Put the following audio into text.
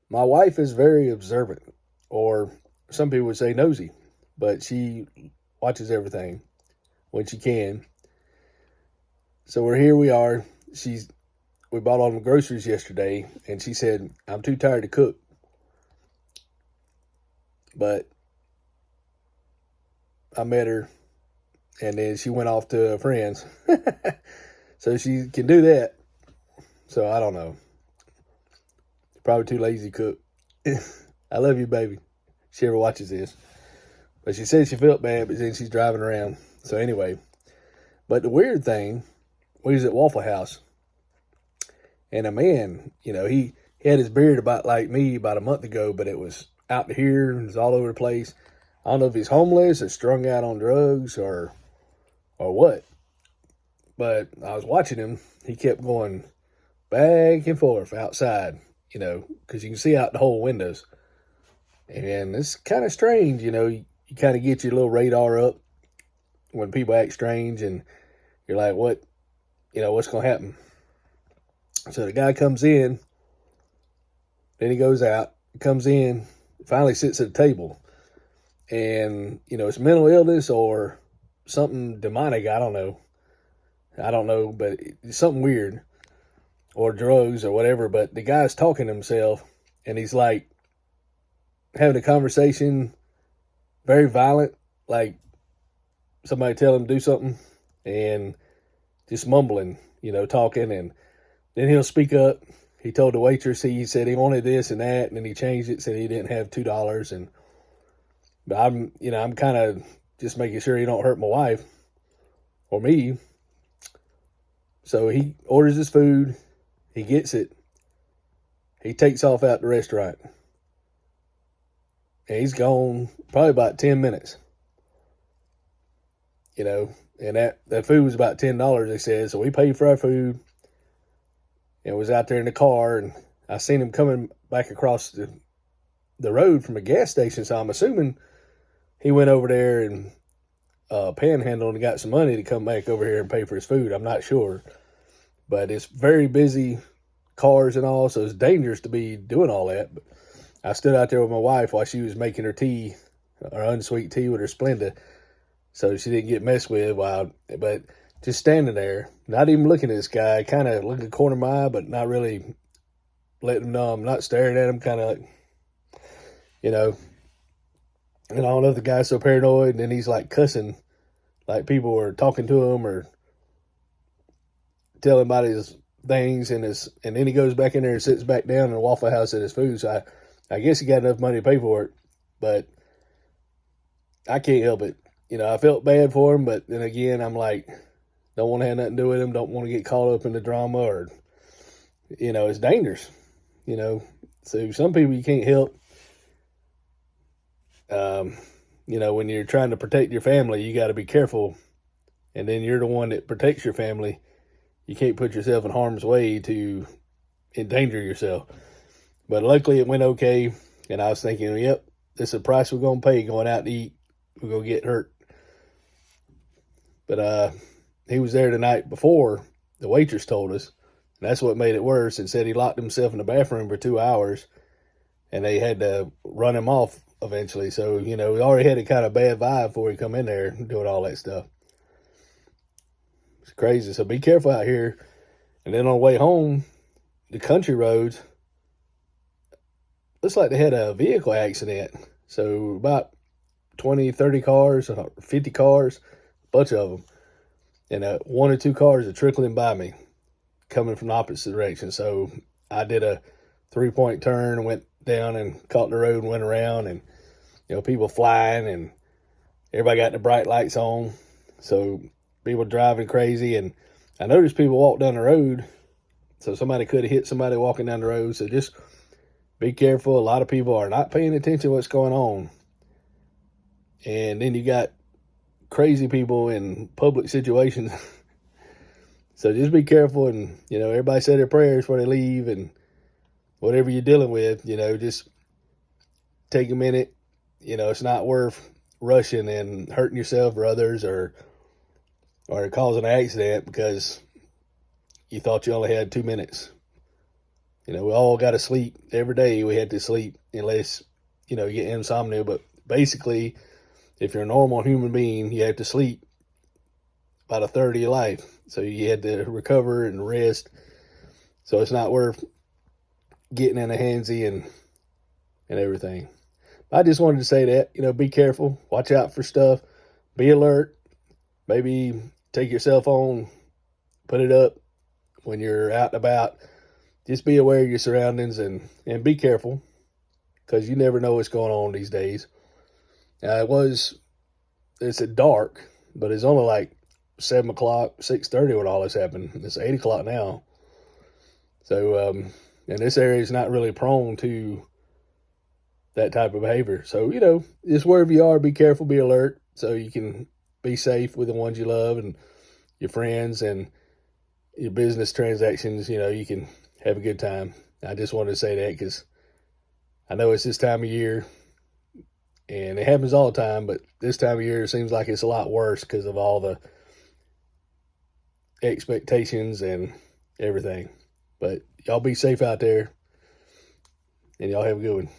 My wife is very observant, or some people would say nosy, but she watches everything when she can. So we're here. We are. We bought all the groceries yesterday, and she said I'm too tired to cook, but I met her, and then she went off to her friends, so she can do that. So I don't know. Probably too lazy to cook. I love you, baby. She ever watches this. But she said she felt bad, but then she's driving around. So anyway, but the weird thing, we was at Waffle House, and a man, he had his beard about like me about a month ago, but it was out to here and it was all over the place. I don't know if he's homeless or strung out on drugs or what. But I was watching him. He kept going back and forth outside, because you can see out the whole windows. And it's kind of strange, you kind of get your little radar up when people act strange and you're like, what's going to happen? So the guy comes in, then he goes out, comes in, finally sits at a table. And, it's mental illness or something demonic. I don't know. But it's something weird or drugs or whatever. But the guy's talking to himself and he's like having a conversation, very violent, like somebody tell him to do something and just mumbling, talking. And then he'll speak up. He told the waitress, he said he wanted this and that, and then he changed it, said he didn't have $2. But I'm kind of just making sure he don't hurt my wife or me. So he orders his food, he gets it, he takes off out the restaurant. And he's gone probably about 10 minutes. And that food was about $10, they said. So we paid for our food and was out there in the car, and I seen him coming back across the road from a gas station. So I'm assuming he went over there and panhandled and got some money to come back over here and pay for his food. I'm not sure. But it's very busy, cars and all, so it's dangerous to be doing all that. But I stood out there with my wife while she was making her tea, her unsweet tea with her Splenda, so she didn't get messed with. But just standing there, not even looking at this guy, kind of looking at the corner of my eye, but not really letting him know I'm not staring at him, kind of like, and I don't know if the guy's so paranoid, and then he's like cussing, like people were talking to him or telling about his things, and then he goes back in there and sits back down in a Waffle House at his food. So I guess he got enough money to pay for it, but I can't help it. I felt bad for him, but then again, I'm like, don't want to have nothing to do with him. Don't want to get caught up in the drama or, it's dangerous, So some people you can't help. When you're trying to protect your family, you got to be careful. And then you're the one that protects your family. You can't put yourself in harm's way to endanger yourself. But luckily it went okay. And I was thinking, yep, this is the price we're going to pay going out to eat. We're going to get hurt. But he was there the night before, the waitress told us. And that's what made it worse. And said he locked himself in the bathroom for 2 hours. And they had to run him off eventually. So, we already had a kind of bad vibe before he come in there doing all that stuff. It's crazy. So be careful out here. And then on the way home, the country roads, looks like they had a vehicle accident. So about 20, 30 cars, 50 cars, a bunch of them. And one or two cars are trickling by me, coming from the opposite direction. So I did a 3-point turn, went down and caught the road and went around, and people flying, and everybody got the bright lights on, so people driving crazy. And I noticed people walk down the road, so somebody could have hit somebody walking down the road. So just be careful. A lot of people are not paying attention to what's going on, and then you got crazy people in public situations. So just be careful, and everybody say their prayers before they leave, and whatever you're dealing with, just take a minute. It's not worth rushing and hurting yourself or others, or causing an accident because you thought you only had 2 minutes. You know, we all got to sleep every day. We had to sleep unless, you know, you get insomnia. But basically, if you're a normal human being, you have to sleep about a third of your life. So you had to recover and rest. So it's not worth getting in a handsy and everything. I just wanted to say that, you know, be careful, watch out for stuff, be alert. Maybe take your cell phone, put it up when you're out and about. Just be aware of your surroundings and be careful, because you never know what's going on these days. It's at dark, but it's only like 7 o'clock, 6:30 when all this happened. It's 8 o'clock now. So, and this area is not really prone to that type of behavior. So, you know, just wherever you are, be careful, be alert, so you can be safe with the ones you love and your friends and your business transactions. You know, you can have a good time. I just wanted to say that because I know it's this time of year and it happens all the time, but this time of year it seems like it's a lot worse because of all the expectations and everything. But y'all be safe out there and y'all have a good one.